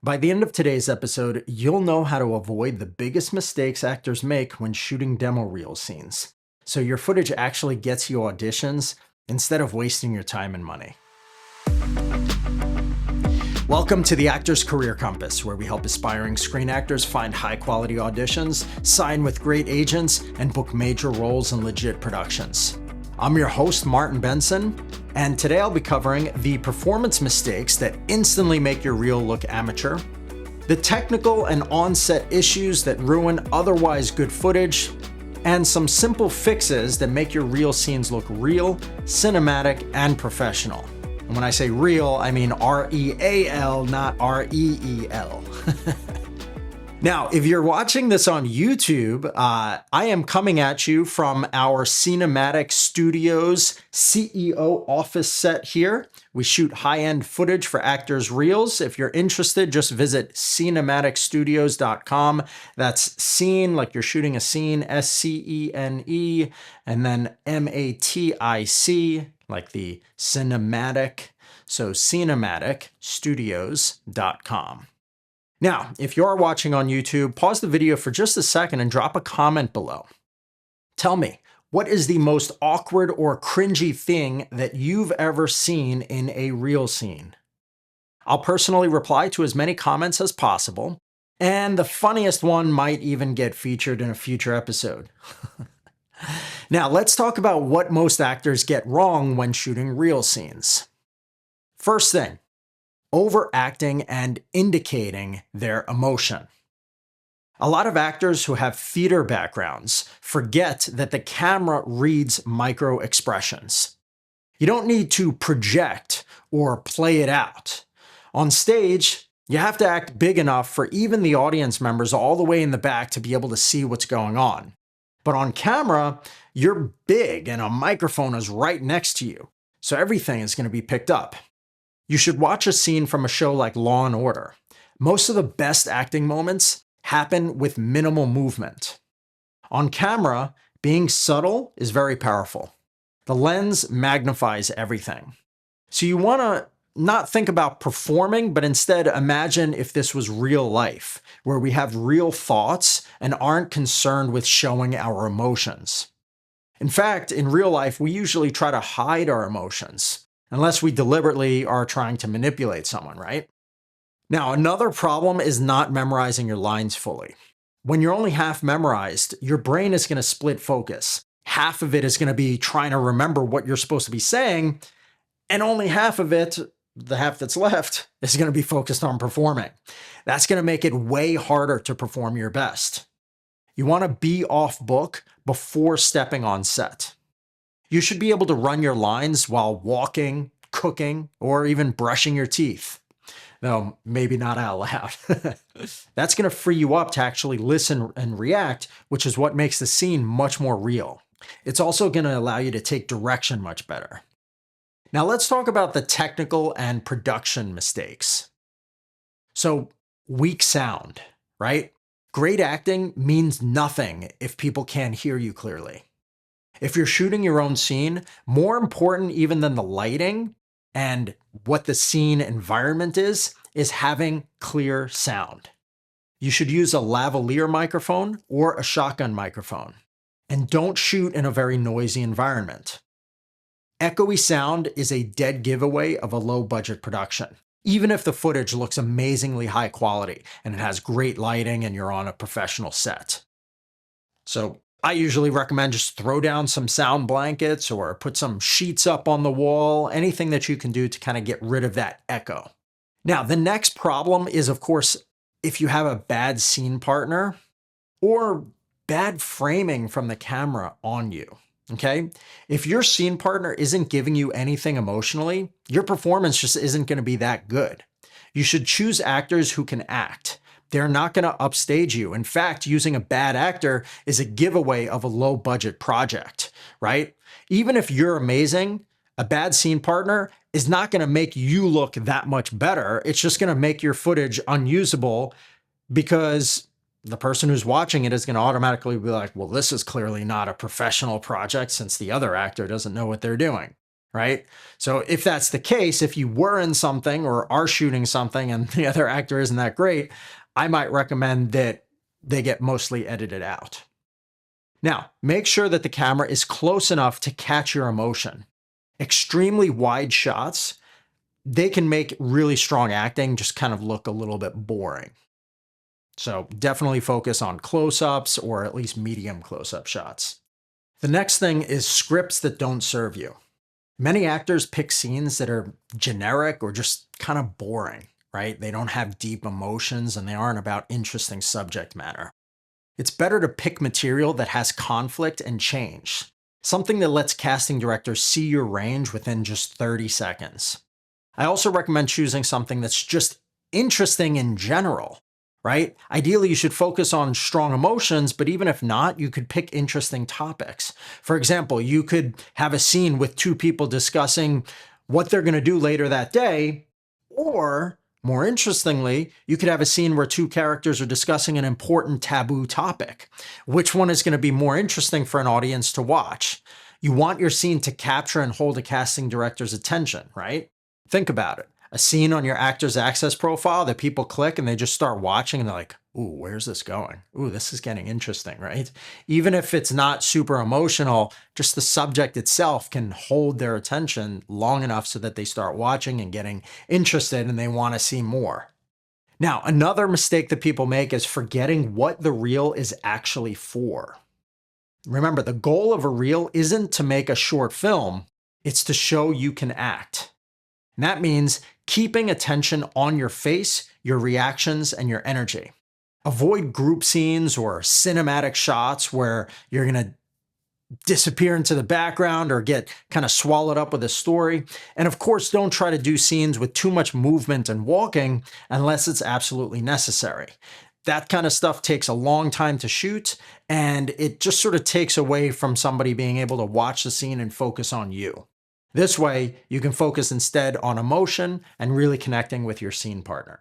By the end of today's episode, you'll know how to avoid the biggest mistakes actors make when shooting demo reel scenes, so your footage actually gets you auditions instead of wasting your time and money. Welcome to the Actor's Career Compass, where we help aspiring screen actors find high-quality auditions, sign with great agents, and book major roles in legit productions. I'm your host, Martin Benson, and today I'll be covering the performance mistakes that instantly make your reel look amateur, the technical and on-set issues that ruin otherwise good footage, and some simple fixes that make your reel scenes look real, cinematic, and professional. And when I say real, I mean R-E-A-L, not R-E-E-L. Now, if you're watching this on YouTube, I am coming at you from our Cinematic Studios CEO office set here. We shoot high-end footage for actors' reels. If you're interested, just visit cinematicstudios.com. That's scene, like you're shooting a scene, S-C-E-N-E, and then M-A-T-I-C, like the cinematic. So cinematicstudios.com. Now, if you're watching on YouTube, pause the video for just a second and drop a comment below. Tell me, what is the most awkward or cringy thing that you've ever seen in a reel scene? I'll personally reply to as many comments as possible, and the funniest one might even get featured in a future episode. Now, let's talk about what most actors get wrong when shooting reel scenes. First thing, overacting and indicating their emotion. A lot of actors who have theater backgrounds forget that the camera reads micro expressions. You don't need to project or play it out. On stage, you have to act big enough for even the audience members all the way in the back to be able to see what's going on. But on camera, you're big and a microphone is right next to you, so everything is going to be picked up. You should watch a scene from a show like Law & Order. Most of the best acting moments happen with minimal movement. On camera, being subtle is very powerful. The lens magnifies everything. So you want to not think about performing, but instead imagine if this was real life, where we have real thoughts and aren't concerned with showing our emotions. In fact, in real life, we usually try to hide our emotions, unless we deliberately are trying to manipulate someone, right? Now, another problem is not memorizing your lines fully. When you're only half memorized, your brain is going to split focus. Half of it is going to be trying to remember what you're supposed to be saying, and only half of it, the half that's left, is going to be focused on performing. That's going to make it way harder to perform your best. You want to be off book before stepping on set. You should be able to run your lines while walking, cooking, or even brushing your teeth. Though maybe not out loud. That's going to free you up to actually listen and react, which is what makes the scene much more real. It's also going to allow you to take direction much better. Now let's talk about the technical and production mistakes. So, weak sound, right? Great acting means nothing if people can't hear you clearly. If you're shooting your own scene, more important even than the lighting and what the scene environment is having clear sound. You should use a lavalier microphone or a shotgun microphone. And don't shoot in a very noisy environment. Echoey sound is a dead giveaway of a low-budget production, even if the footage looks amazingly high quality and it has great lighting and you're on a professional set. So, I usually recommend just throw down some sound blankets or put some sheets up on the wall, anything that you can do to kind of get rid of that echo. Now, the next problem is, of course, if you have a bad scene partner or bad framing from the camera on you, okay? If your scene partner isn't giving you anything emotionally, your performance just isn't going to be that good. You should choose actors who can act. They're not going to upstage you. In fact, using a bad actor is a giveaway of a low budget project, right? Even if you're amazing, a bad scene partner is not going to make you look that much better. It's just going to make your footage unusable because the person who's watching it is going to automatically be like, well, this is clearly not a professional project since the other actor doesn't know what they're doing, right? So if that's the case, if you were in something or are shooting something and the other actor isn't that great, I might recommend that they get mostly edited out. Now, make sure that the camera is close enough to catch your emotion. Extremely wide shots, they can make really strong acting just kind of look a little bit boring. So definitely focus on close-ups or at least medium close-up shots. The next thing is scripts that don't serve you. Many actors pick scenes that are generic or just kind of boring, right? They don't have deep emotions and they aren't about interesting subject matter. It's better to pick material that has conflict and change, something that lets casting directors see your range within just 30 seconds. I also recommend choosing something that's just interesting in general, right? Ideally, you should focus on strong emotions, but even if not, you could pick interesting topics. For example, you could have a scene with two people discussing what they're going to do later that day, or more interestingly, you could have a scene where two characters are discussing an important taboo topic. Which one is going to be more interesting for an audience to watch? You want your scene to capture and hold a casting director's attention, right? Think about it. A scene on your actor's access profile that people click and they just start watching and they're like, ooh, where's this going? Ooh, this is getting interesting, right? Even if it's not super emotional, just the subject itself can hold their attention long enough so that they start watching and getting interested and they want to see more. Now, another mistake that people make is forgetting what the reel is actually for. Remember, the goal of a reel isn't to make a short film, it's to show you can act. And that means keeping attention on your face, your reactions, and your energy. Avoid group scenes or cinematic shots where you're going to disappear into the background or get kind of swallowed up with a story. And of course, don't try to do scenes with too much movement and walking unless it's absolutely necessary. That kind of stuff takes a long time to shoot, and it just sort of takes away from somebody being able to watch the scene and focus on you. This way, you can focus instead on emotion and really connecting with your scene partner.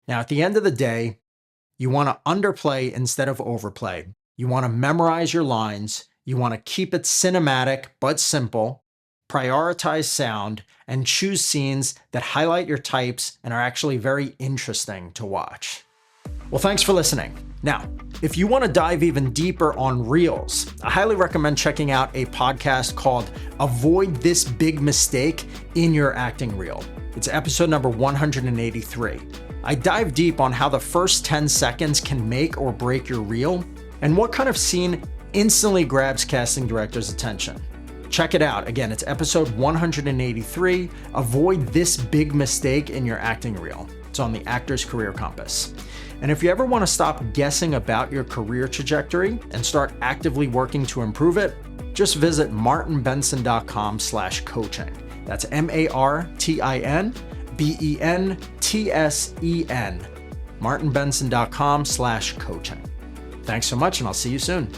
Now, at the end of the day, you want to underplay instead of overplay. You want to memorize your lines. You want to keep it cinematic but simple, prioritize sound, and choose scenes that highlight your types and are actually very interesting to watch. Well, thanks for listening. Now, if you want to dive even deeper on reels, I highly recommend checking out a podcast called Avoid This Big Mistake in Your Acting Reel. It's episode number 183. I dive deep on how the first 10 seconds can make or break your reel and what kind of scene instantly grabs casting directors' attention. Check it out. Again, it's episode 183, Avoid This Big Mistake in Your Acting Reel. It's on the Actor's Career Compass. And if you ever want to stop guessing about your career trajectory and start actively working to improve it, just visit martinbenson.com/coaching. That's MartinBensen, martinbenson.com/coaching. Thanks so much, and I'll see you soon.